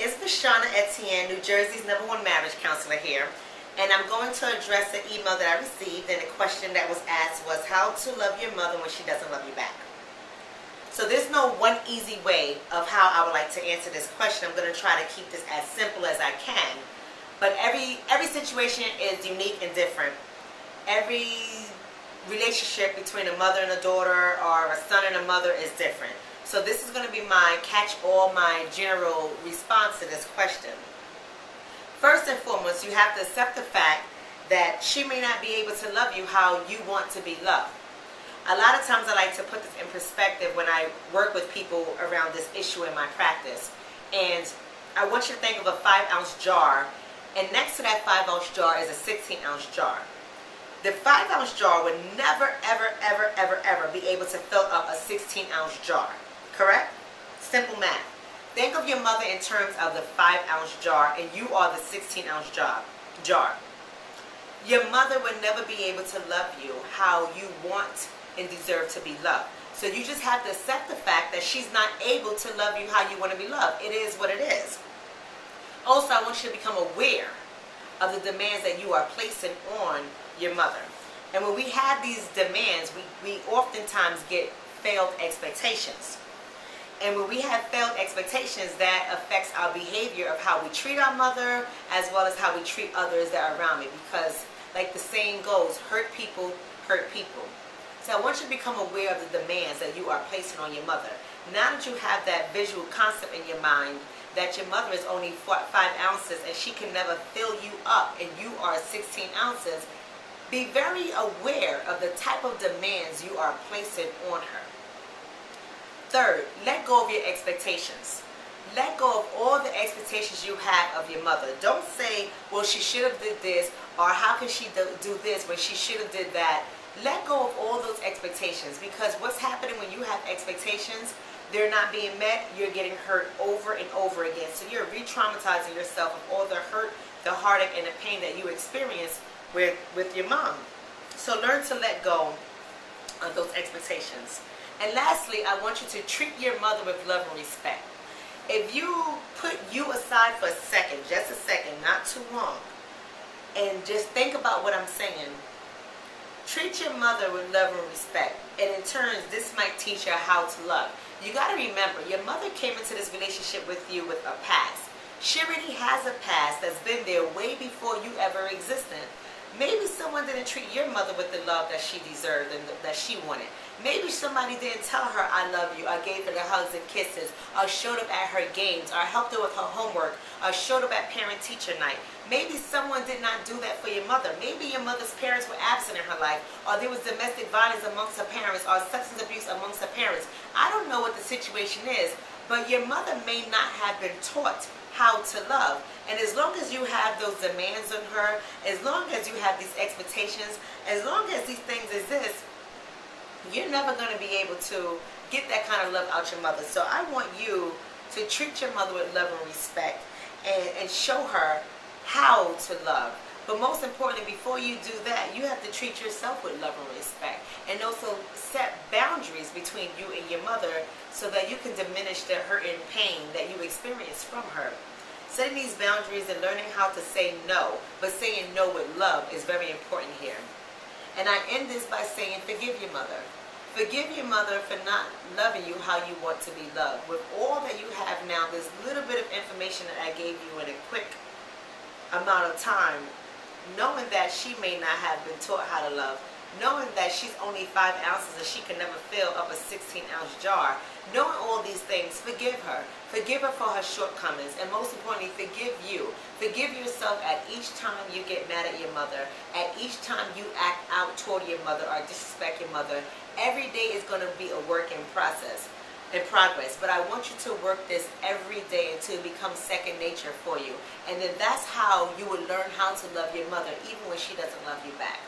It's Vashana Etienne, New Jersey's #1 marriage counselor here, and I'm going to address an email that I received, and the question that was asked was how to love your mother when she doesn't love you back. So there's no one easy way of how I would like to answer this question. I'm going to try to keep this as simple as I can, but every situation is unique and different. Every relationship between a mother and a daughter or a son and a mother is different. So this is going to be my catch-all, my general response to this question. First and foremost, you have to accept the fact that she may not be able to love you how you want to be loved. A lot of times I like to put this in perspective when I work with people around this issue in my practice. And I want you to think of a 5-ounce jar, and next to that 5-ounce jar is a 16-ounce jar. The 5-ounce jar would never, ever be able to fill up a 16-ounce jar. Correct? Simple math. Think of your mother in terms of the 5-ounce jar, and you are the 16-ounce jar. Your mother would never be able to love you how you want and deserve to be loved. So you just have to accept the fact that she's not able to love you how you want to be loved. It is what it is. Also, I want you to become aware of the demands that you are placing on your mother. And when we have these demands, we oftentimes get failed expectations. And when we have failed expectations, that affects our behavior of how we treat our mother as well as how we treat others that are around me. Because like the saying goes, hurt people hurt people. So I want you to become aware of the demands that you are placing on your mother. Now that you have that visual concept in your mind that your mother is only 5 ounces and she can never fill you up and you are 16 ounces, be very aware of the type of demands you are placing on her. Third, let go of your expectations. Let go of all the expectations you have of your mother. Don't say, well, she should have did this, or how can she do this when she should have did that. Let go of all those expectations, because what's happening when you have expectations, they're not being met, you're getting hurt over and over again. So you're re-traumatizing yourself of all the hurt, the heartache, and the pain that you experience with your mom. So learn to let go of those expectations. And lastly, I want you to treat your mother with love and respect. If you put you aside for a second, just a second, not too long, and just think about what I'm saying, treat your mother with love and respect. And in turn, this might teach her how to love. You got to remember, your mother came into this relationship with you with a past. She already has a past that's been there way before you ever existed. Maybe someone didn't treat your mother with the love that she deserved and that she wanted. Maybe somebody didn't tell her, I love you, or gave her the hugs and kisses, or showed up at her games, or helped her with her homework, or showed up at parent-teacher night. Maybe someone did not do that for your mother. Maybe your mother's parents were absent in her life, or there was domestic violence amongst her parents, or substance abuse amongst her parents. I don't know what the situation is, but your mother may not have been taught how to love. And as long as you have those demands on her, as long as you have these expectations, as long as these things exist, you're never going to be able to get that kind of love out your mother. So I want you to treat your mother with love and respect, and show her how to love. But most importantly, before you do that, you have to treat yourself with love and respect, and also set boundaries between you and your mother so that you can diminish the hurt and pain that you experience from her. Setting these boundaries and learning how to say no, but saying no with love, is very important here. And I end this by saying, forgive your mother. Forgive your mother for not loving you how you want to be loved. With all that you have now, this little bit of information that I gave you in a quick amount of time, knowing that she may not have been taught how to love, knowing that she's only 5 ounces and she can never fill up a 16-ounce jar, knowing all these things, forgive her. Forgive her for her shortcomings, and most importantly, forgive you. Forgive yourself at each time you get mad at your mother, at each time you act out toward your mother or disrespect your mother. Every day is going to be a work in progress. But I want you to work this every day until it becomes second nature for you. And then that's how you will learn how to love your mother, even when she doesn't love you back.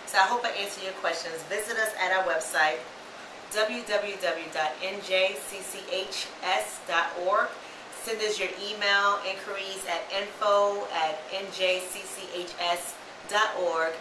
So I hope I answered your questions. Visit us at our website, www.njcchs.org. Send us your email inquiries at info@njcchs.org.